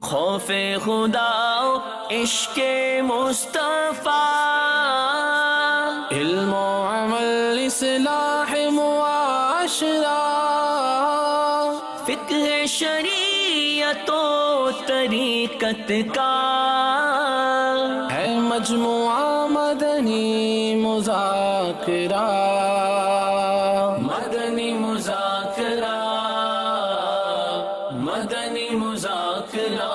خوف خدا عشق مصطفیٰ، علم و عمل اصلاح معاشرہ، فقہ شریعت و طریقت کا ہے مجموعہ مدنی مذاکرہ، مدنی مذاکرہ، مدنی مذاکرہ۔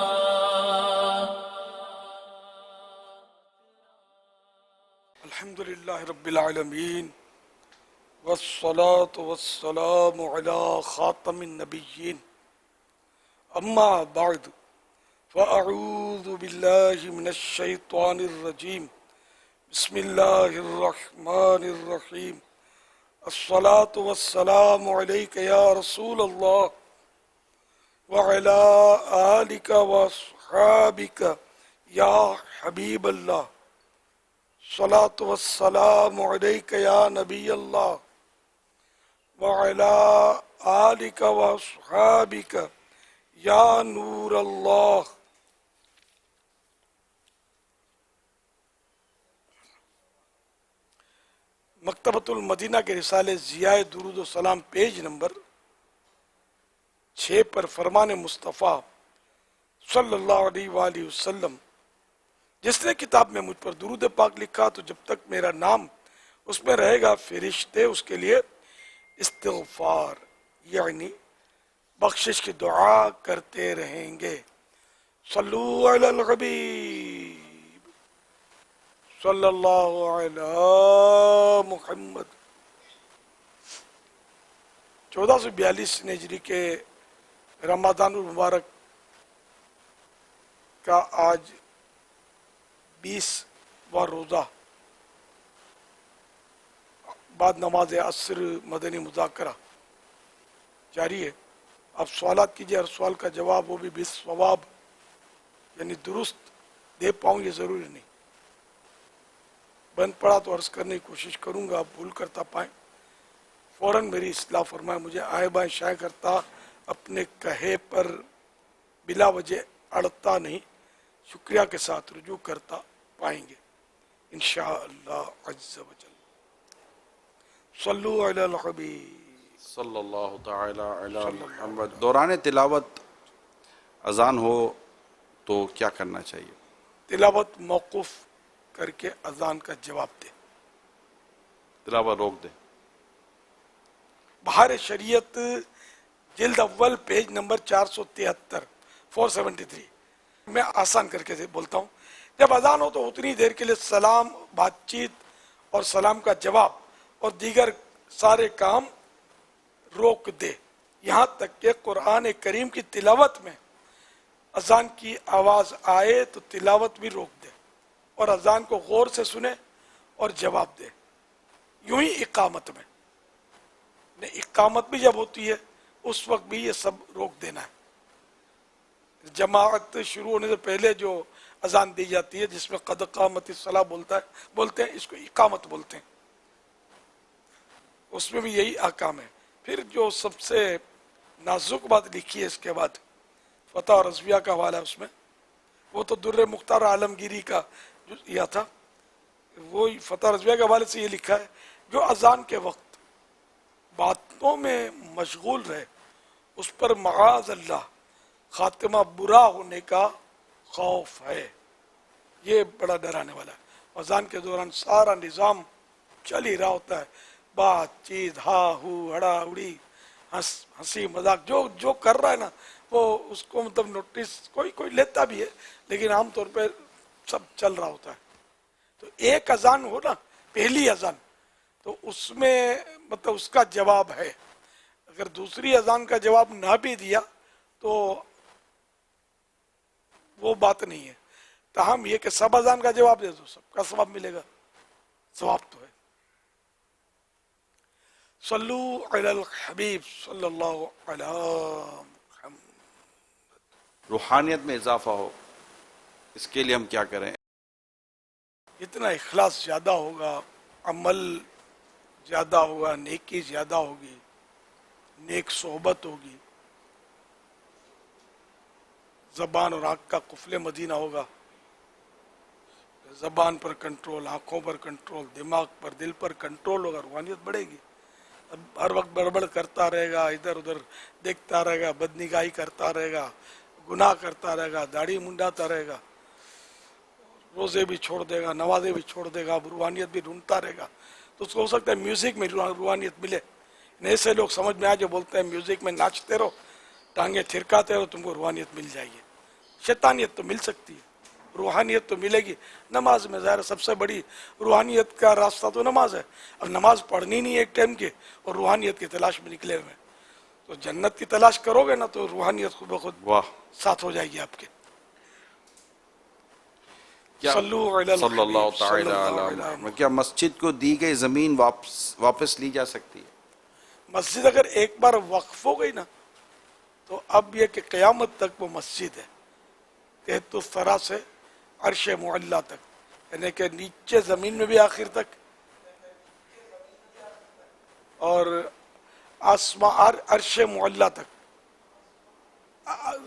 الحمدللہ رب العالمین والصلاة والسلام علی خاتم النبیین، اما بعد فاعوذ باللہ من الشیطان الرجیم، بسم اللہ الرحمن الرحیم۔ الصلاة والسلام علیک یا رسول اللہ وعلی آلک واصحابک یا حبیب اللہ، صلاة والسلام علیک یا نبی اللہ وعلی آلک واصحابک یا نور اللہ۔ مکتبۃ المدینہ کے رسالے ضیاء درود و سلام پیج نمبر 6 پر فرمان مصطفیٰ صلی اللہ علیہ وآلہ وسلم، جس نے کتاب میں مجھ پر درود پاک لکھا تو جب تک میرا نام اس میں رہے گا فرشتے اس کے لیے استغفار یعنی بخشش کی دعا کرتے رہیں گے۔ صلو علی الحبیب صلی اللہ علی محمد۔ 1442 ہجری کے رمضان المبارک کا آج 20واں روزہ بعد نماز عصر مدنی مذاکرہ جاری ہے۔ آپ سوالات کیجئے، ہر سوال کا جواب وہ بھی بالصواب یعنی درست دے پاؤں یہ ضروری نہیں، بند پڑا تو عرض کرنے کی کوشش کروں گا، آپ بھول کرتا پائیں فوراً میری اصلاح فرمائیں، مجھے آئے بائیں شائع کرتا اپنے کہے پر بلا وجہ اڑتا نہیں، شکریہ کے ساتھ رجوع کرتا پائیں گے انشاءاللہ عز و جل۔ صلو علی الحبیب صلی اللہ تعالی علی محمد۔ دوران تلاوت اذان ہو تو کیا کرنا چاہیے؟ تلاوت موقوف کر کے اذان کا جواب دے، تلاوت روک دیں۔ بہار شریعت جلد اول پیج نمبر 473 473 میں آسان کر کے بولتا ہوں، جب اذان ہو تو اتنی دیر کے لیے سلام، بات چیت اور سلام کا جواب اور دیگر سارے کام روک دے، یہاں تک کہ قرآن کریم کی تلاوت میں اذان کی آواز آئے تو تلاوت بھی روک دے اور اذان کو غور سے سنے اور جواب دے۔ یوں ہی اقامت میں اقامت بھی جب ہوتی ہے اس وقت بھی یہ سب روک دینا ہے۔ جماعت شروع ہونے سے پہلے جو اذان دی جاتی ہے جس میں قد قامت الصلاۃ بولتے ہیں، اس کو اقامت بولتے ہیں، اس میں بھی یہی احکام ہے۔ پھر جو سب سے نازک بات لکھی ہے اس کے بعد فتح اور رضویہ کا حوالہ ہے، اس میں وہ تو در مختار عالمگیری کا جو یہ تھا، وہ فتح رضویہ کے حوالے سے یہ لکھا ہے، جو اذان کے وقت باتوں میں مشغول رہے اس پر معاذ اللہ خاتمہ برا ہونے کا خوف ہے، یہ بڑا ڈرانے والا ہے۔ اذان کے دوران سارا نظام چل ہی رہا ہوتا ہے، بات چیت، ہا ہو، ہڑا اڑی، ہنسی مذاق، جو کر رہا ہے نا وہ اس کو مطلب نوٹس کوئی لیتا بھی ہے، لیکن عام طور پہ سب چل رہا ہوتا ہے۔ تو ایک اذان ہو نا، پہلی اذان، تو اس میں مطلب اس کا جواب ہے، اگر دوسری اذان کا جواب نہ بھی دیا تو وہ بات نہیں ہے، تاہم یہ کہ سب اذان کا جواب دے دو، سب کا ثواب ملے گا، ثواب تو ہے۔ صلو علی الحبیب صلی اللہ علی محمد۔ روحانیت میں اضافہ ہو اس کے لیے ہم کیا کریں؟ جتنا اخلاص زیادہ ہوگا، عمل زیادہ ہوگا، نیکی زیادہ ہوگی، نیک صحبت ہوگی، زبان اور آنکھ کا قفل مدینہ ہوگا. زبان پر کنٹرول، آنکھوں پر کنٹرول، دماغ پر، دل پر کنٹرول ہوگا، روحانیت بڑھے گی. اب ہر وقت بڑبڑ کرتا رہے گا، ادھر ادھر دیکھتا رہے گا، بدنگاہی کرتا رہے گا، گناہ کرتا رہے گا، داڑھی منڈاتا رہے گا، روزے بھی چھوڑ دے گا، نمازیں بھی چھوڑ دے گا، روحانیت بھی ڈھونڈتا رہے گا. تو اس کو ہو سکتا ہے میوزک میں روحانیت ملے. ایسے لوگ سمجھ میں آ جو بولتے ہیں میوزک میں ناچتے رہو، ٹانگیں تھرکاتے رہو، تم کو روحانیت مل جائے گی. شیطانیت تو مل سکتی ہے، روحانیت تو ملے گی نماز میں. ظاہر سب سے بڑی روحانیت کا راستہ تو نماز ہے. اب نماز پڑھنی نہیں ایک ٹائم کی اور روحانیت کی تلاش میں نکلے ہوئے، تو جنت کی تلاش کرو گے نا تو روحانیت خود بخود واہ. ساتھ ہو جائے گی آپ کے. کیا صلو علی الحبیب صلی اللہ صلی تعالی اللہ علی علیہ محمد. کیا مسجد کو دی گئی زمین واپس لی جا سکتی ہے؟ مسجد اگر ایک بار وقف ہو گئی نا تو اب یہ کہ قیامت تک وہ مسجد ہے، تحت الثری سے عرش معلی تک، یعنی کہ نیچے زمین میں بھی آخر تک، اور آسمان عرش معلی تک،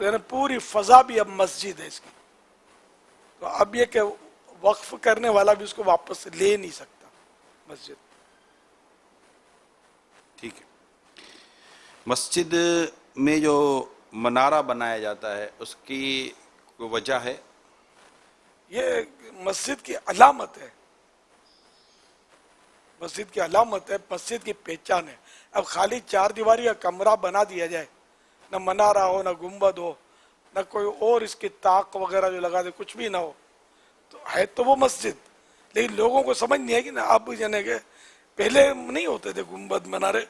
یعنی پوری فضا بھی اب مسجد ہے اس کی. تو اب یہ کہ وقف کرنے والا بھی اس کو واپس لے نہیں سکتا مسجد. ٹھیک ہے. مسجد میں جو منارہ بنایا جاتا ہے اس کی کوئی وجہ ہے؟ یہ مسجد کی علامت ہے، مسجد کی علامت ہے، مسجد کی پہچان ہے. اب خالی چار دیواری کا کمرہ بنا دیا جائے، نہ منارہ ہو، نہ گنبد ہو، نہ کوئی اور اس کی طاق وغیرہ جو لگا دے، کچھ بھی نہ ہو، تو ہے تو وہ مسجد. لیکن لوگوں کو سمجھ نہیں ہے کہ نا اب یعنی کہ پہلے نہیں ہوتے تھے گنبد منارے.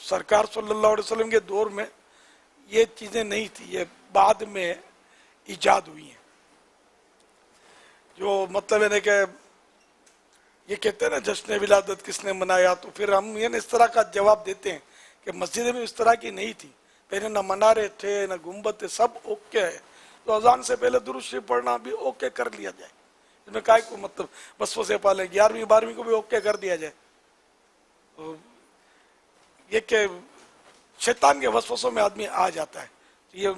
سرکار صلی اللہ علیہ وسلم کے دور میں یہ چیزیں نہیں تھی، یہ بعد میں ایجاد ہوئی ہیں. جو مطلب ہے کہ یہ کہتے ہیں نا جشن ولادت کس نے منایا، تو پھر ہم یہ اس طرح کا جواب دیتے ہیں کہ مسجد میں اس طرح کی نہیں تھی. پہلے نہ منارے تھے نہ گنبد تھے، سب اوکے ہے. تو اذان سے پہلے درود شریف پڑھنا بھی اوکے کر لیا جائے. اس میں کائے کو مطلب وسوسے پالے 11ویں 12ویں کو بھی اوکے کر دیا جائے. یہ کہ شیطان کے وسوسوں میں آدمی آ جاتا ہے. یہ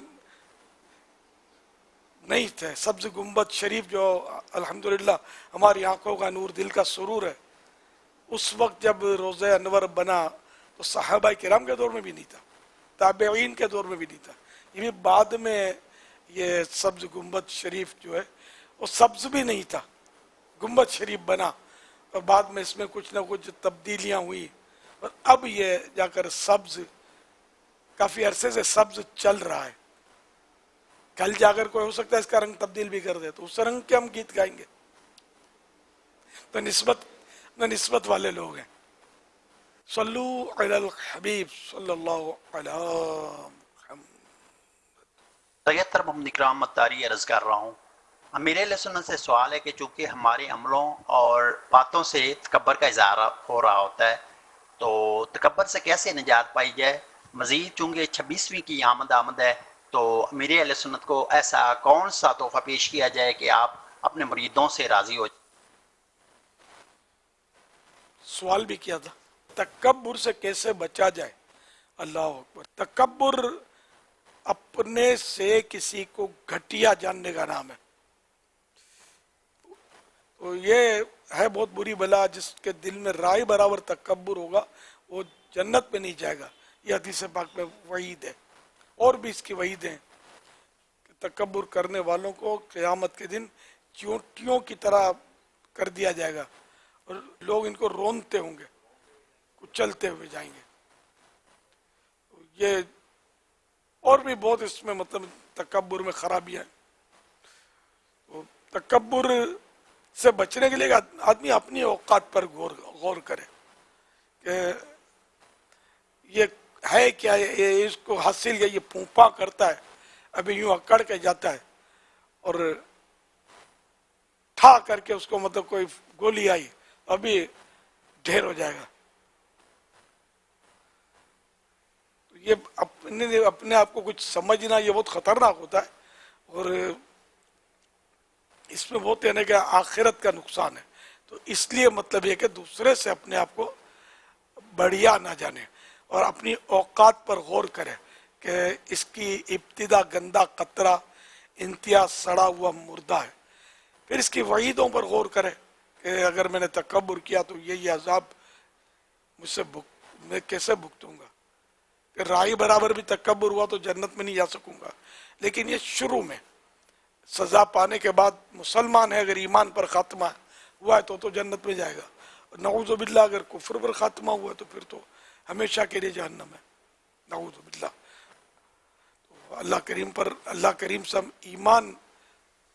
نہیں تھے. سبز گنبد شریف جو الحمدللہ ہماری آنکھوں کا نور، دل کا سرور ہے، اس وقت جب روضہ انور بنا تو صحابہ کرام کے دور میں بھی نہیں تھا، تابعین کے دور میں بھی نہیں تھا. یہ بھی بعد میں یہ سبز گنبد شریف جو ہے وہ سبز بھی نہیں تھا، گنبد شریف بنا اور بعد میں اس میں کچھ نہ کچھ تبدیلیاں ہوئی اور اب یہ جا کر سبز، کافی عرصے سے سبز چل رہا ہے. کل جا کر کوئی ہو سکتا ہے اس کا رنگ تبدیل بھی کر دے، تو اس رنگ کے ہم گیت گائیں گے. تو نسبت والے لوگ ہیں. صلو علی الحبیب صلی اللہ علیہ محمد. سید محمد اکرام مطاری عرض کر رہا ہوں. امیر اہل سنت سے سوال ہے کہ چونکہ ہمارے عملوں اور باتوں سے تکبر کا اظہار ہو رہا ہوتا ہے، تو تکبر سے کیسے نجات پائی جائے؟ مزید چونکہ 26ویں کی آمد ہے، تو امیر اہل سنت کو ایسا کون سا تحفہ پیش کیا جائے کہ آپ اپنے مریدوں سے راضی ہو جائیں؟ سوال بھی کیا تھا تکبر سے کیسے بچا جائے. اللہ اکبر. تکبر اپنے سے کسی کو گھٹیا جاننے کا نام ہے. تو یہ ہے بہت بری بلا. جس کے دل میں رائے برابر تکبر ہوگا وہ جنت میں نہیں جائے گا. یہ حدیث پاک میں وعید ہے، اور بھی اس کی وعید ہیں کہ تکبر کرنے والوں کو قیامت کے دن چیونٹیوں کی طرح کر دیا جائے گا اور لوگ ان کو رونتے ہوں گے، کچلتے ہوئے جائیں گے. یہ اور بھی بہت اس میں مطلب تکبر میں خرابیاں ہیں. تکبر سے بچنے کے لیے آدمی اپنی اوقات پر غور کرے کہ یہ ہے کیا، یہ اس کو حاصل کیا، یہ پونپا کرتا ہے، ابھی یوں اکڑ کے جاتا ہے اور ٹھا کر کے اس کو مطلب کوئی گولی آئی ابھی ڈھیر ہو جائے گا. یہ اپنے آپ کو کچھ سمجھنا یہ بہت خطرناک ہوتا ہے، اور اس میں بہت یعنی کہ آخرت کا نقصان ہے. تو اس لیے مطلب یہ کہ دوسرے سے اپنے آپ کو بڑھیا نہ جانے اور اپنی اوقات پر غور کرے کہ اس کی ابتدا گندا قطرہ، انتہا سڑا ہوا مردہ ہے. پھر اس کی وعیدوں پر غور کرے کہ اگر میں نے تکبر کیا تو یہ عذاب مجھ سے میں کیسے بھگتوں گا. کہ رائی برابر بھی تکبر ہوا تو جنت میں نہیں جا سکوں گا. لیکن یہ شروع میں سزا پانے کے بعد مسلمان ہے اگر ایمان پر خاتمہ ہوا ہے تو جنت میں جائے گا. نعوذ باللہ اگر کفر پر خاتمہ ہوا ہے تو پھر تو ہمیشہ کے لیے جہنم ہے. نعوذ باللہ. تو اللہ کریم سے ہم ایمان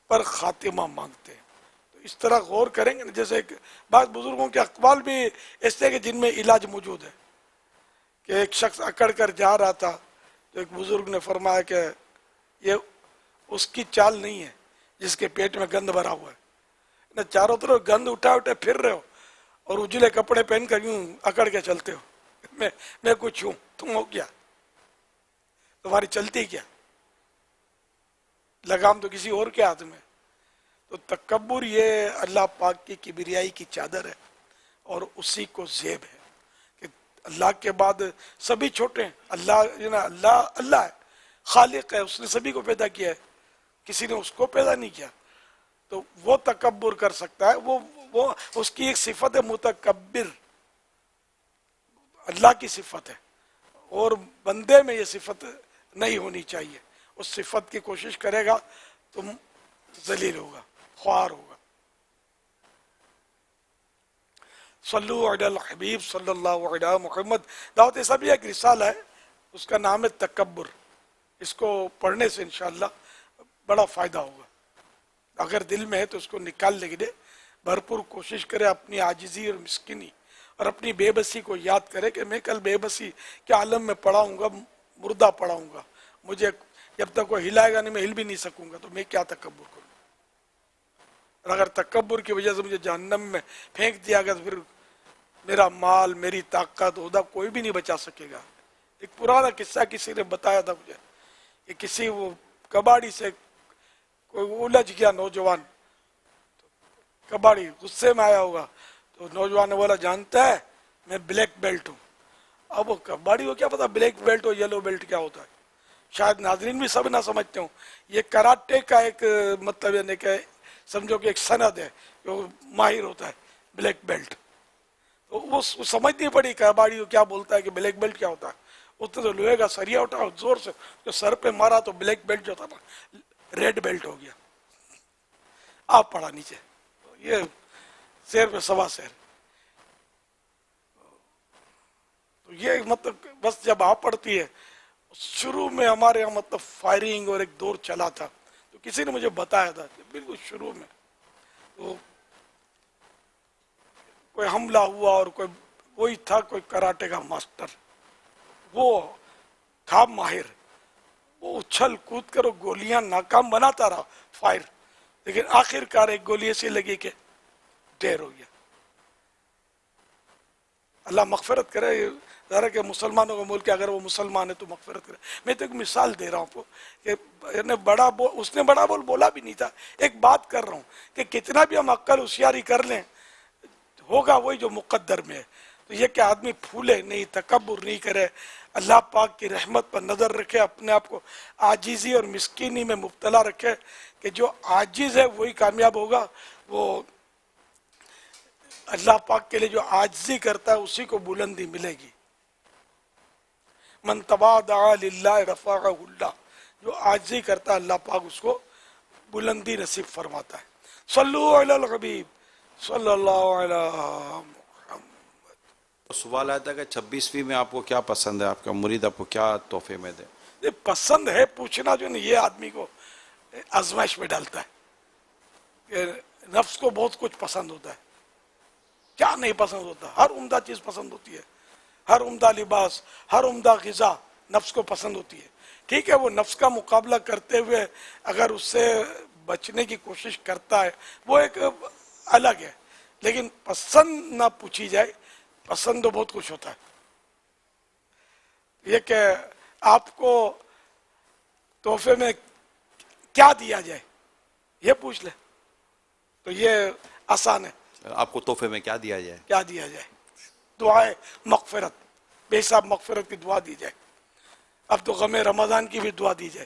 پر خاتمہ مانگتے ہیں. تو اس طرح غور کریں گے. جیسے بعض بزرگوں کے اقوال بھی ایسے کہ جن میں علاج موجود ہے. کہ ایک شخص اکڑ کر جا رہا تھا تو ایک بزرگ نے فرمایا کہ یہ اس کی چال نہیں ہے جس کے پیٹ میں گند بھرا ہوا ہے. نہ چاروں طرف گند اٹھا پھر رہے ہو اور اجلے کپڑے پہن کر یوں اکڑ کے چلتے ہو. میں کچھ ہوں, تم ہو کیا؟ تمہاری چلتی کیا؟ لگام تو کسی اور کے ہاتھ میں. تو تکبر یہ اللہ پاک کی کبریائی کی چادر ہے اور اسی کو زیب ہے کہ اللہ کے بعد سبھی چھوٹے ہیں. اللہ ہے, خالق ہے, اس نے سبھی کو پیدا کیا ہے, کسی نے اس کو پیدا نہیں کیا. تو وہ تکبر کر سکتا ہے. وہ اس کی ایک صفت ہے متکبر, اللہ کی صفت ہے, اور بندے میں یہ صفت نہیں ہونی چاہیے. اس صفت کی کوشش کرے گا تو ذلیل ہوگا, خوار ہوگا. صلو علی الحبیب صلی اللہ علیہ محمد. دعوت اسلامیہ ایک رسالہ ہے, اس کا نام ہے تکبر. اس کو پڑھنے سے انشاءاللہ بڑا فائدہ ہوگا. اگر دل میں ہے تو اس کو نکال لے دے, بھرپور کوشش کرے اپنی عاجزی اور مسکینی اور اپنی بے بسی کو یاد کرے کہ میں کل بے بسی کے عالم میں پڑا ہوں گا, مردہ پڑا ہوں گا. مجھے جب تک وہ ہلائے گا نہیں میں ہل بھی نہیں سکوں گا, تو میں کیا تکبر کروں. اور اگر تکبر کی وجہ سے مجھے جہنم میں پھینک دیا گیا تو پھر میرا مال, میری طاقت, عہدہ کوئی بھی نہیں بچا سکے گا. ایک پرانا قصہ کسی نے بتایا تھا مجھے کہ کسی وہ کباڑی سے کوئی الجھ گیا نوجوان. کباڑی غصے میں آیا ہوگا تو نوجوان نے بولا جانتا ہے میں بلیک بیلٹ ہوں. اب وہ کباڑی کو کیا پتا بلیک بیلٹ اور یلو بیلٹ کیا ہوتا ہے. شاید ناظرین بھی سب نہ سمجھتے ہوں. یہ کراٹے کا ایک مطلب یعنی کہ سمجھو کہ ایک سند ہے جو ماہر ہوتا ہے بلیک بیلٹ. تو وہ سمجھ نہیں پڑی کباڑی کو کیا بولتا ہے کہ بلیک بیلٹ کیا ہوتا ہے. اس نے تو لوہے کا سریا اٹھا زور سے جو سر پہ مارا تو بلیک بیلٹ جو تھا نا ریڈ بیلٹ ہو گیا. آپ پڑا نیچے, یہ سیر پہ سوا سیر. تو یہ مطلب بس جب آپ پڑھتی ہے, شروع میں ہمارے یہاں مطلب فائرنگ اور ایک دور چلا تھا. تو کسی نے مجھے بتایا تھا بالکل شروع میں تو کوئی حملہ ہوا اور کوئی وہی تھا کوئی کراٹے کا ماسٹر, وہ تھا ماہر. وہ اچھل کود کر گولیاں ناکام بناتا رہا فائر, لیکن آخر کار ایک گولی ایسی لگی کہ ڈھیر ہو گیا. اللہ مغفرت کرے. ذرا کہ مسلمانوں کا ملک ہے, اگر وہ مسلمان ہے تو مغفرت کرے. میں تو ایک مثال دے رہا ہوں آپ کو کہ اس نے بڑا بول بولا بھی نہیں تھا. ایک بات کر رہا ہوں کہ کتنا بھی ہم عقل ہوشیاری کر لیں ہوگا وہی جو مقدر میں ہے. تو یہ کہ آدمی پھولے نہیں, تکبر نہیں کرے, اللہ پاک کی رحمت پر نظر رکھے, اپنے آپ کو عاجزی اور مسکینی میں مبتلا رکھے کہ جو عاجز ہے وہی کامیاب ہوگا. وہ اللہ پاک کے لیے جو عاجزی کرتا ہے اسی کو بلندی ملے گی. من تواضع للہ رفعہ اللہ, جو عاجزی کرتا ہے اللہ پاک اس کو بلندی نصیب فرماتا ہے. صلو علی الحبیب صلی اللہ علیہ. سوال آیا تھا کہ 26ویں میں آپ کو کیا پسند ہے, آپ کا مرید آپ کو کیا تحفے میں دے؟ یہ پسند ہے پوچھنا جو نہیں, یہ آدمی کو آزمائش میں ڈالتا ہے. کہ نفس کو بہت کچھ پسند ہوتا ہے, کیا نہیں پسند ہوتا. ہر عمدہ چیز پسند ہوتی ہے, ہر عمدہ لباس, ہر عمدہ غذا نفس کو پسند ہوتی ہے. ٹھیک ہے, وہ نفس کا مقابلہ کرتے ہوئے اگر اس سے بچنے کی کوشش کرتا ہے وہ ایک الگ ہے, لیکن پسند نہ پوچھی جائے, پسند تو بہت کچھ ہوتا ہے. یہ کہ آپ کو تحفے میں کیا دیا جائے یہ پوچھ لے تو یہ آسان ہے. آپ کو تحفے میں کیا دیا جائے؟ کیا دیا جائے؟ دعائے مغفرت, بے حساب مغفرت کی دعا دی جائے. اب تو غم رمضان کی بھی دعا دی جائے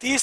30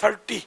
30,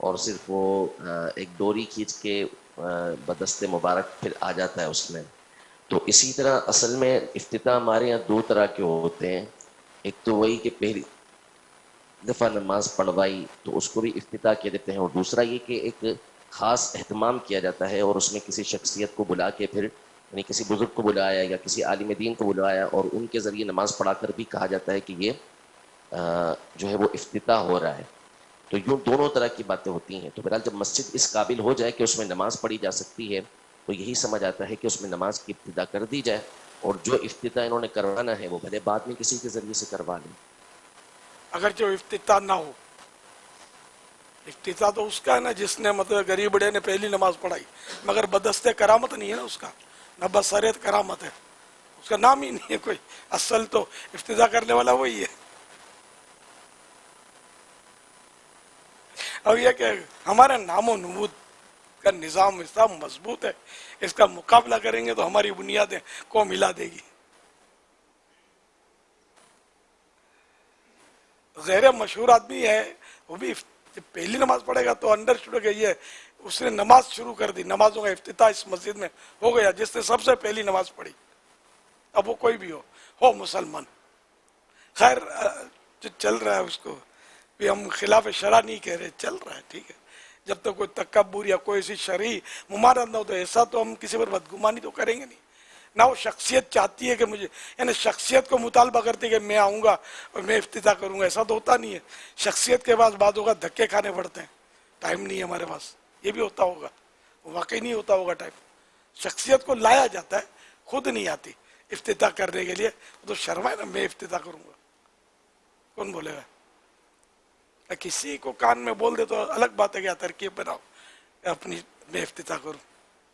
اور صرف وہ ایک ڈوری کھینچ کے بدست مبارک پھر آ جاتا ہے اس میں. تو اسی طرح اصل میں افتتاح ہمارے یہاں دو طرح کے ہوتے ہیں. ایک تو وہی کہ پہلی دفعہ نماز پڑھوائی تو اس کو بھی افتتاح کہہ دیتے ہیں, اور دوسرا یہ کہ ایک خاص اہتمام کیا جاتا ہے اور اس میں کسی شخصیت کو بلا کے پھر یعنی کسی بزرگ کو بلایا یا کسی عالم دین کو بلایا اور ان کے ذریعے نماز پڑھا کر بھی کہا جاتا ہے کہ یہ جو ہے وہ افتتاح ہو رہا ہے. تو یوں دونوں طرح کی باتیں ہوتی ہیں. تو بہرحال جب مسجد اس قابل ہو جائے کہ اس میں نماز پڑھی جا سکتی ہے تو یہی سمجھ آتا ہے کہ اس میں نماز کی ابتدا کر دی جائے, اور جو افتتاح انہوں نے کروانا ہے وہ بھلے بعد میں کسی کے ذریعے سے کروا لیں. اگر جو افتتاح نہ ہو, افتتاح تو اس کا ہے نا جس نے مطلب غریب بڑے نے پہلی نماز پڑھائی, مگر بدست کرامت نہیں ہے نا اس کا, نہ بصریت کرامت ہے, اس کا نام ہی نہیں ہے کوئی. اصل تو افتتاح کرنے والا وہی ہے. اب یہ کہ ہمارا نام و نمود کا نظام اتنا مضبوط ہے, اس کا مقابلہ کریں گے تو ہماری بنیادیں قوم ہلا دے گی. غیر مشہور آدمی ہے, وہ بھی جب پہلی نماز پڑھے گا تو انڈر شروع کہ یہ اس نے نماز شروع کر دی, نمازوں کا افتتاح اس مسجد میں ہو گیا جس نے سب سے پہلی نماز پڑھی. اب وہ کوئی بھی ہو مسلمان. خیر جو چل رہا ہے اس کو بھی ہم خلاف شرع نہیں کہہ رہے, چل رہا ہے ٹھیک ہے. جب تک کوئی تکبر یا کوئی ایسی شرعی ممانعت نہ ہو تو ایسا تو ہم کسی پر بدگمانی تو کریں گے نہیں. نہ وہ شخصیت چاہتی ہے کہ مجھے, یعنی شخصیت کو مطالبہ کرتی ہے کہ میں آؤں گا اور میں افتتاح کروں گا, ایسا تو ہوتا نہیں ہے. شخصیت کے بعد بعد ہوگا دھکے کھانے پڑتے ہیں, ٹائم نہیں ہے ہمارے پاس, یہ بھی ہوتا ہوگا, واقعی نہیں ہوتا ہوگا ٹائم. شخصیت کو لایا جاتا ہے, خود نہیں آتی افتتاح کرنے کے لیے. تو شرمائے نا, میں افتتاح کروں گا, کون بولے گا؟ کسی کو کان میں بول دے تو الگ بات ہے, کیا ترکیب بناؤ اپنی, میں افتتاح کروں,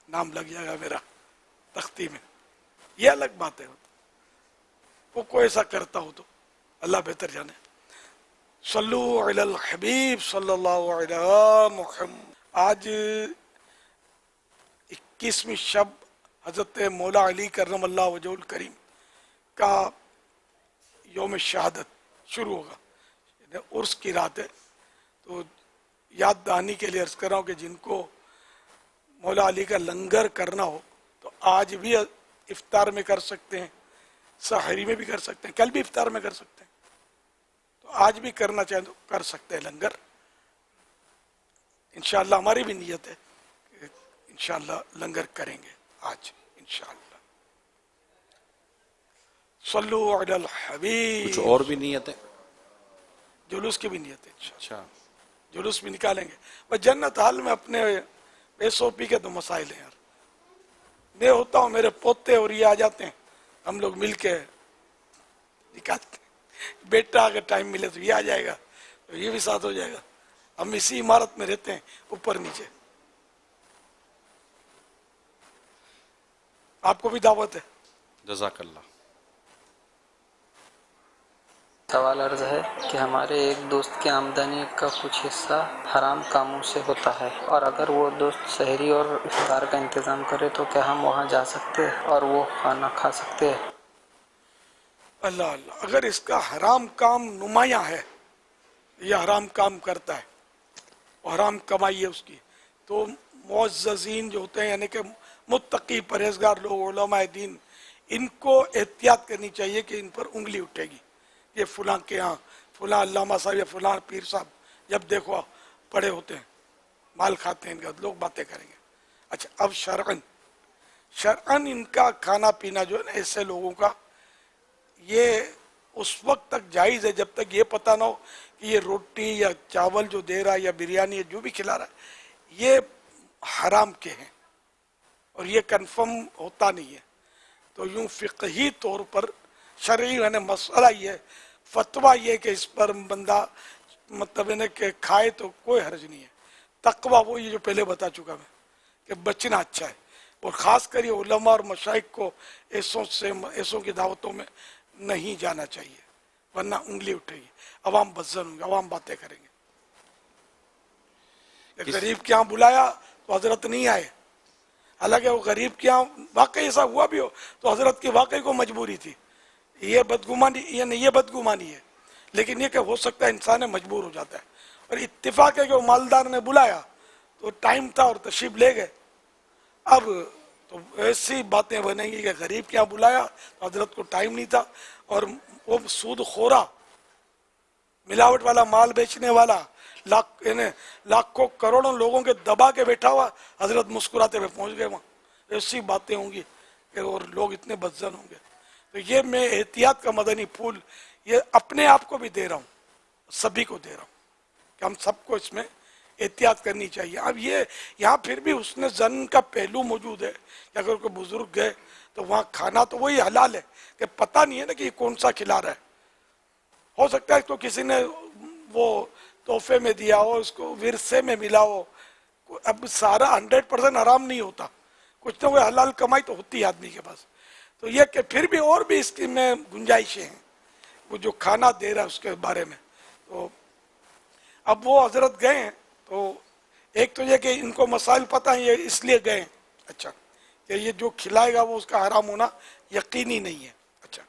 نام لگ جائے گا میرا تختی میں, یہ الگ بات ہے. وہ کوئی ایسا کرتا ہو تو اللہ بہتر جانے. صلو علی الحبیب صلی اللہ علیہ محمد. آج 21ویں شب حضرت مولا علی کرم اللہ وجہ الکریم کا یوم شہادت شروع ہوگا, عرس کی رات ہے. تو یاد دہانی کے لیے عرض کر رہا ہوں کہ جن کو مولا علی کا لنگر کرنا ہو تو آج بھی افطار میں کر سکتے ہیں, سحری میں بھی کر سکتے ہیں, کل بھی افطار میں کر سکتے ہیں. تو آج بھی کرنا چاہیں تو کر سکتے ہیں لنگر. انشاءاللہ ہماری بھی نیت ہے کہ انشاءاللہ لنگر کریں گے آج انشاءاللہ. صلو علی الحبیب. کچھ اور بھی نیت ہے؟ جلوس کی بھی نیت ہے انشاءاللہ. اچھا, جلوس بھی نکالیں گے. بس جنت حال میں اپنے پیسوں پی کے تو مسائل ہیں یار. میں ہوتا ہوں, میرے پوتے اور یہ آ جاتے ہیں, ہم لوگ مل کے نکالتے ہیں. بیٹا اگر ٹائم ملے تو یہ آ جائے گا, تو یہ بھی ساتھ ہو جائے گا. ہم اسی عمارت میں رہتے ہیں, اوپر نیچے. آپ کو بھی دعوت ہے. جزاک اللہ. سوال عرض ہے کہ ہمارے ایک دوست کی آمدنی کا کچھ حصہ حرام کاموں سے ہوتا ہے, اور اگر وہ دوست سحری اور افطار کا انتظام کرے تو کیا ہم وہاں جا سکتے ہیں اور وہ کھانا کھا سکتے ہیں؟ اللہ اللہ, اگر اس کا حرام کام نمایاں ہے, یہ حرام کام کرتا ہے, حرام کمائی ہے اس کی, تو معززین جو ہوتے ہیں یعنی کہ متقی پرہیزگار لوگ, علماء دین, ان کو احتیاط کرنی چاہیے کہ ان پر انگلی اٹھے گی. یہ فلاں کے ہاں فلاں علامہ صاحب یا فلاں پیر صاحب جب دیکھو پڑے ہوتے ہیں, مال کھاتے ہیں ان کا, لوگ باتیں کریں گے. اچھا, اب شرعن ان کا کھانا پینا جو ہے نا ایسے لوگوں کا, یہ اس وقت تک جائز ہے جب تک یہ پتہ نہ ہو کہ یہ روٹی یا چاول جو دے رہا ہے یا بریانی جو بھی کھلا رہا ہے یہ حرام کے ہیں, اور یہ کنفرم ہوتا نہیں ہے. تو یوں فقہی طور پر شرعی یعنی مسئلہ یہ ہے, فتویٰ یہ کہ اس پر بندہ مطلب ہے کہ کھائے تو کوئی حرج نہیں ہے. تقویٰ وہ یہ جو پہلے بتا چکا میں کہ بچنا اچھا ہے, اور خاص کر یہ علماء اور مشائخ کو ایسوں کی دعوتوں میں نہیں جانا چاہیے, ورنہ انگلی اٹھے گی, عوام بزن ہوں گے, عوام باتیں کریں گے. غریب کے یہاں بلایا تو حضرت نہیں آئے, حالانکہ وہ غریب کے یہاں واقعی ایسا ہوا بھی ہو تو حضرت کی واقعی کو مجبوری تھی. یہ بدگمانی, یہ نہیں, یہ بدگمانی ہے, لیکن یہ کہ ہو سکتا ہے انسان مجبور ہو جاتا ہے, اور اتفاق ہے کہ وہ مالدار نے بلایا تو ٹائم تھا اور تشریف لے گئے. اب تو ایسی باتیں بنیں گی کہ غریب کیا بلایا تو حضرت کو ٹائم نہیں تھا, اور وہ سود خورا ملاوٹ والا مال بیچنے والا لاکھوں کروڑوں لوگوں کے دبا کے بیٹھا ہوا, حضرت مسکراتے ہوئے پہنچ گئے وہاں. ایسی باتیں ہوں گی کہ اور لوگ اتنے بدزن ہوں گے. تو یہ میں احتیاط کا مدنی پھول یہ اپنے آپ کو بھی دے رہا ہوں, سبھی کو دے رہا ہوں کہ ہم سب کو اس میں احتیاط کرنی چاہیے. اب یہ یہاں پھر بھی حسن ظن کا پہلو موجود ہے کہ اگر کوئی بزرگ گئے تو وہاں کھانا تو وہی حلال ہے کہ پتہ نہیں ہے نا کہ یہ کون سا کھلا رہا ہے. ہو سکتا ہے تو کسی نے وہ تحفے میں دیا ہو, اس کو ورثے میں ملا ہو. اب سارا 100% حرام نہیں ہوتا, کچھ نہ کوئی حلال کمائی تو ہوتی ہے آدمی کے پاس. تو یہ کہ پھر بھی اور بھی اس کی میں گنجائشیں ہیں وہ جو کھانا دے رہا ہے اس کے بارے میں. تو اب وہ حضرت گئے ہیں تو ایک تو یہ کہ ان کو مسائل پتہ ہیں, یہ اس لیے گئے ہیں اچھا کہ یہ جو کھلائے گا وہ اس کا حرام ہونا یقینی نہیں ہے. اچھا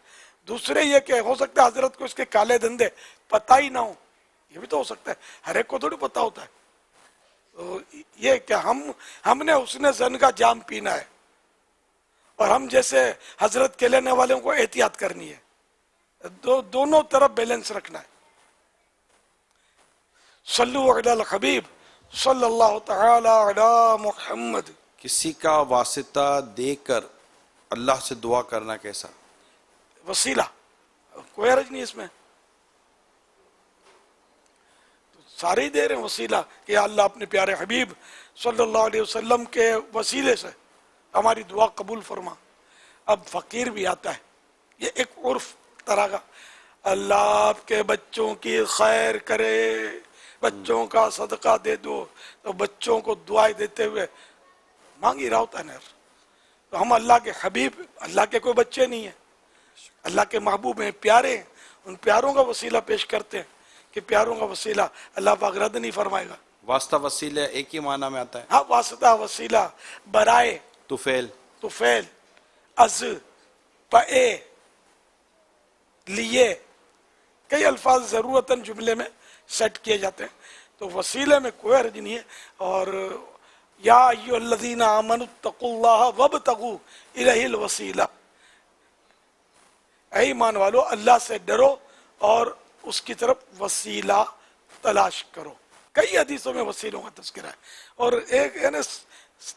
دوسرے یہ کہ ہو سکتا ہے حضرت کو اس کے کالے دھندے پتہ ہی نہ ہو, یہ بھی تو ہو سکتا ہے, ہر ایک کو تھوڑی پتہ ہوتا ہے. تو یہ کہ ہم نے حسن ظن کا جام پینا ہے اور ہم جیسے حضرت کے لینے والوں کو احتیاط کرنی ہے, دونوں طرف بیلنس رکھنا ہے. صلو علی الحبیب صلی اللہ تعالی علی محمد. کسی کا واسطہ دے کر اللہ سے دعا کرنا کیسا؟ وسیلہ کوئی حرج نہیں اس میں, سارے ہی دے رہے ہیں وسیلہ کہ یا اللہ اپنے پیارے حبیب صلی اللہ علیہ وسلم کے وسیلے سے ہماری دعا قبول فرما. اب فقیر بھی آتا ہے, یہ ایک عرف طرح کا, اللہ آپ کے بچوں کی خیر کرے, بچوں کا صدقہ دے دو, تو بچوں کو دعائیں دیتے ہوئے مانگی رہا ہوتا ہے نا. تو ہم اللہ کے حبیب, اللہ کے کوئی بچے نہیں ہیں, اللہ کے محبوب ہیں, پیارے ہیں, ان پیاروں کا وسیلہ پیش کرتے ہیں کہ پیاروں کا وسیلہ اللہ پاک رد نہیں فرمائے گا. واسطہ وسیلہ ایک ہی معنی میں آتا ہے. ہاں واسطہ وسیلہ, برائے, طفیل, از, پئے, لیے, کئی الفاظ ضرورتاً جملے میں سیٹ کیے جاتے ہیں. تو وسیلے میں کوئی حرج نہیں ہے. اور یا ایھا الذین آمنوا اتقوا اللہ وابتغوا الیہ الوسیلہ, اے ایمان والو اللہ سے ڈرو اور اس کی طرف وسیلہ تلاش کرو. کئی حدیثوں میں وسیلوں کا تذکرہ ہے, اور ایک یعنی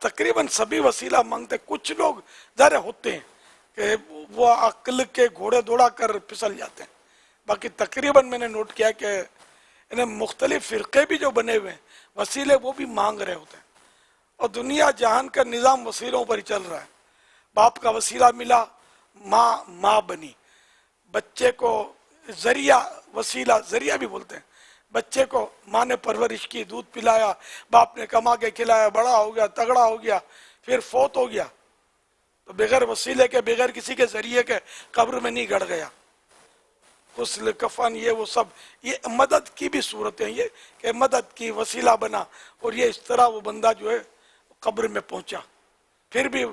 تقریباً سبھی وسیلہ مانگتے. کچھ لوگ ظاہر ہوتے ہیں کہ وہ عقل کے گھوڑے دوڑا کر پھسل جاتے ہیں, باقی تقریباً میں نے نوٹ کیا کہ مختلف فرقے بھی جو بنے ہوئے ہیں وسیلے وہ بھی مانگ رہے ہوتے ہیں. اور دنیا جہان کا نظام وسیلوں پر ہی چل رہا ہے. باپ کا وسیلہ ملا, ماں بنی, بچے کو ذریعہ, وسیلہ ذریعہ بھی بولتے ہیں, بچے کو ماں نے پرورش کی, دودھ پلایا, باپ نے کما کے کھلایا, بڑا ہو گیا, تگڑا ہو گیا, پھر فوت ہو گیا, تو بغیر وسیلے کے, بغیر کسی کے ذریعے کے قبر میں نہیں گڑ گیا. غسل, کفن, یہ وہ سب, یہ مدد کی بھی صورتیں, یہ کہ مدد کی, وسیلہ بنا, اور یہ اس طرح وہ بندہ جو ہے قبر میں پہنچا. پھر بھی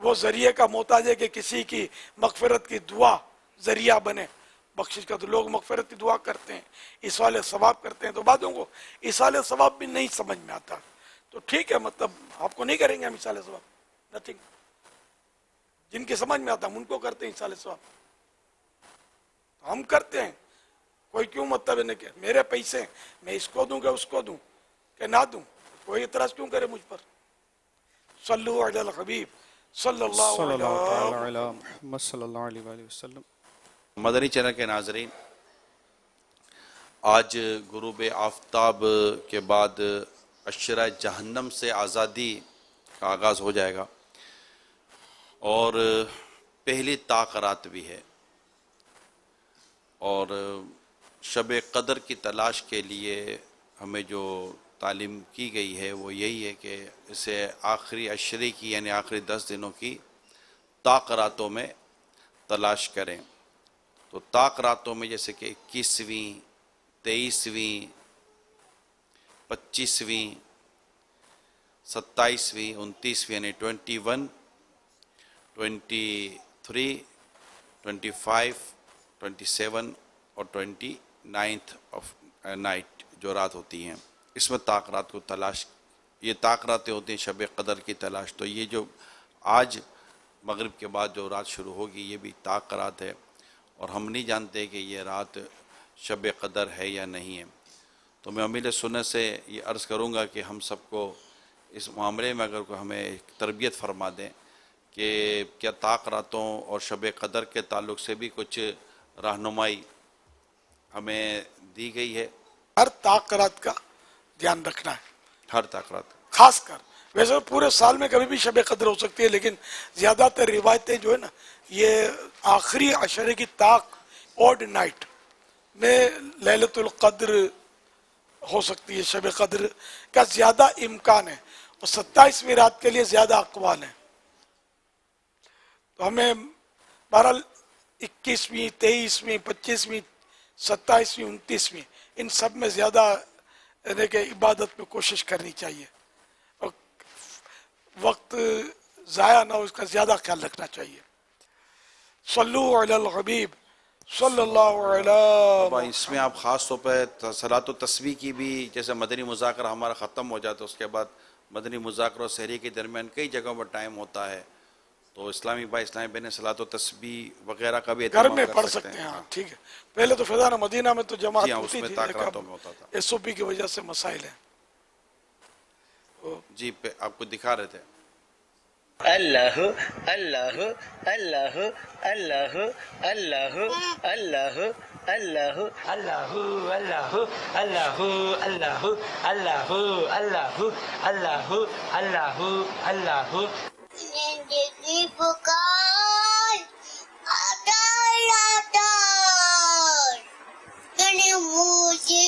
وہ ذریعے کا محتاج ہے کہ کسی کی مغفرت کی دعا ذریعہ بنے بخشش کا. تو لوگ مغفرت کی دعا کرتے ہیں, ایصال ثواب کرتے ہیں, تو بعضوں کو ایصال ثواب بھی نہیں سمجھ میں آتا. تو ٹھیک ہے, مطلب آپ کو نہیں کریں گے ہم ایصال ثواب, نتھنگ. جن کے سمجھ میں آتا ہم ان کو کرتے ہیں ایصال ثواب, ہم کرتے ہیں. کوئی کیوں مطلب ہے کہ میرے پیسے میں اس کو دوں کہ اس کو دوں کہ نہ دوں, کوئی اعتراض کیوں کرے مجھ پر. صلو علی الحبیب صلی اللہ علیہ محمد صلی اللہ علیہ وآلہ وسلم. مدنی چینل کے ناظرین, آج غروب آفتاب کے بعد عشرہ جہنم سے آزادی کا آغاز ہو جائے گا, اور پہلی طاق بھی ہے. اور شب قدر کی تلاش کے لیے ہمیں جو تعلیم کی گئی ہے وہ یہی ہے کہ اسے آخری عشرے کی یعنی آخری 10 دنوں کی طاق راتوں میں تلاش کریں. تو طاق راتوں میں جیسے کہ 21ویں, 23ویں, 25ویں, 27ویں, 29ویں یعنی 21, 23, 25, 27 اور 29th آف نائٹ جو رات ہوتی ہیں اس میں تاخرات کو تلاش، یہ تاخراتیں ہوتی ہیں شب قدر کی تلاش. تو یہ جو آج مغرب کے بعد جو رات شروع ہوگی یہ بھی تاخرات ہے، اور ہم نہیں جانتے کہ یہ رات شب قدر ہے یا نہیں ہے. تو میں امیل سنت سے یہ عرض کروں گا کہ ہم سب کو اس معاملے میں اگر کوئی ہمیں تربیت فرما دیں کہ کیا تاخراتوں اور شب قدر کے تعلق سے بھی کچھ رہنمائی ہمیں دی گئی ہے. ہر تاخرات کا دھیان رکھنا ہے، ہر تاخرات خاص کر. ویسے پورے سال میں کبھی بھی شب قدر ہو سکتی ہے، لیکن زیادہ تر روایتیں جو ہے نا یہ آخری عشرے کی اوڈ نائٹ میں لیلۃ القدر ہو سکتی ہے. شب قدر کا زیادہ امکان ہے، اور 27ویں رات کے لیے زیادہ اقوال ہیں. تو ہمیں بہرحال 21ویں 23ویں 25ویں 27ویں 29ویں ان سب میں زیادہ یعنی کہ عبادت میں کوشش کرنی چاہیے، اور وقت ضائع نہ ہو اس کا زیادہ خیال رکھنا چاہیے. صلو علی الحبیب صلی اللہ اب علیہ. اس میں آپ خاص طور پہ صلاۃ و تسبیح کی بھی، جیسے مدنی مذاکرہ ہمارا ختم ہو جاتا ہے اس کے بعد مدنی مذاکرہ اور سحری کے درمیان کئی جگہوں پر ٹائم ہوتا ہے، تو اسلامی بھائی اسلامی بہنیں صلاۃ و تسبیح وغیرہ کا بھی گھر اہتمام میں کر پڑھ سکتے ہیں. ہاں ٹھیک ہے. پہلے تو فیضان مدینہ میں تو جماعت جی ہاں، اس ہوتی میں تھی، تاخراتوں میں ہوتا تھا. ایس او پی کی وجہ سے مسائل ہیں. جی آپ کو دکھا رہے تھے. اللہ اللہ اللہ اللہ اللہ اللہ اللہ اللہ اللہ اللہ اللہ اللہ اللہ اللہ اللہ اللہ. زندگی پکار آدار میں نے مجھے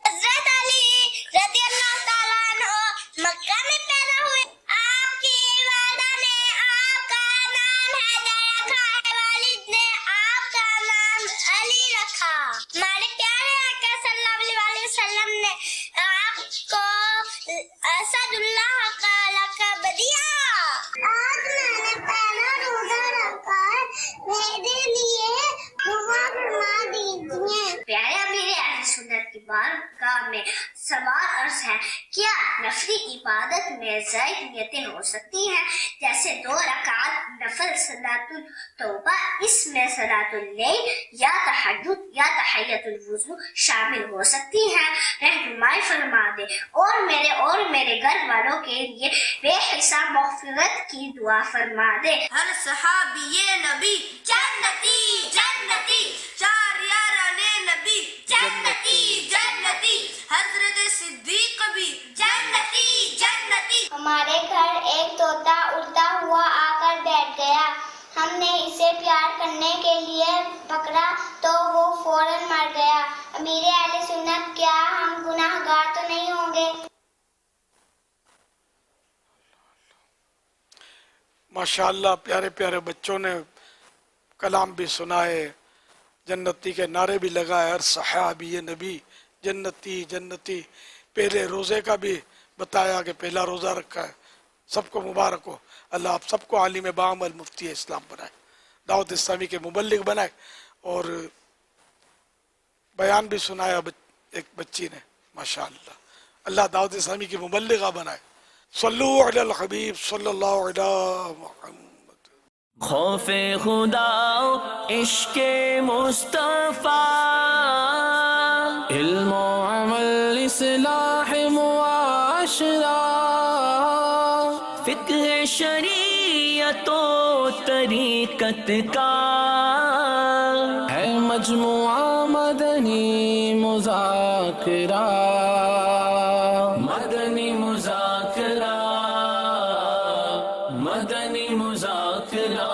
حضرت علی رضی اللہ تعالیٰ عنہ مکہ میں پیدا ہوئے. آپ کی والدہ نے آپ کا نام حیدر رکھا، والد نے آپ کا نام علی رکھا. ہمارے پیارے آقا صلی اللہ علیہ وسلم نے آپ کو اسد اللہ کا لقب دیا. آج میں نے پہلا روزہ رکھا ہے، میرے لیے دعا فرما دیجیے. پیارے امیر اہل سنت کی بارگاہ میں سوال عرض ہے، کیا نفلی عبادت میں زائد نیتیں ہو سکتی ہیں؟ جیسے 2 رکعت نفل صلاۃ التوبہ، اس میں صلاۃ اللیل یا تہجد یا تحیۃ الوضو شامل ہو سکتی ہیں؟ رہنمائی فرما دے اور میرے گھر والوں کے لیے بے حساب مغفرت کی دعا فرما دے. ہر صحابی نبی جنتی جنتی، 4 یاران نبی جنتی جنتی، حضرت صدیق بھی جنتی جنتی. ہمارے گھر ایک طوطا اڑتا ہوا آ کر بیٹھ گیا. ہم نے اسے پیار کرنے کے لیے پکڑا تو وہ فوراً مر گیا. امیر اہل سنت، کیا ہم گناہ گار تو نہیں ہوں گے؟ ماشاءاللہ پیارے پیارے بچوں نے کلام بھی سنائے، جنتی کے نعرے بھی لگائے. ہر صحابی نبی جنتی جنتی. پہلے روزے کا بھی بتایا کہ پہلا روزہ رکھا ہے. سب کو مبارک ہو. اللہ آپ سب کو عالم بعمل مفتی اسلام بنائے، دعوت اسلامی کے مبلغ بنائے. اور بیان بھی سنایا ایک بچی نے، ماشاءاللہ. اللہ دعوت اسلامی کی مبلغہ بنائے. صلو علی الحبیب صلی اللہ علیہ محمد. خوف خدا عشق مصطفیٰ، علم و عمل اصلاح معاشرہ، فقہ شریعت و طریقت کا ہے مجموعہ مدنی مذاکرہ. مدنی مذاکرہ، مدنی مذاکرہ.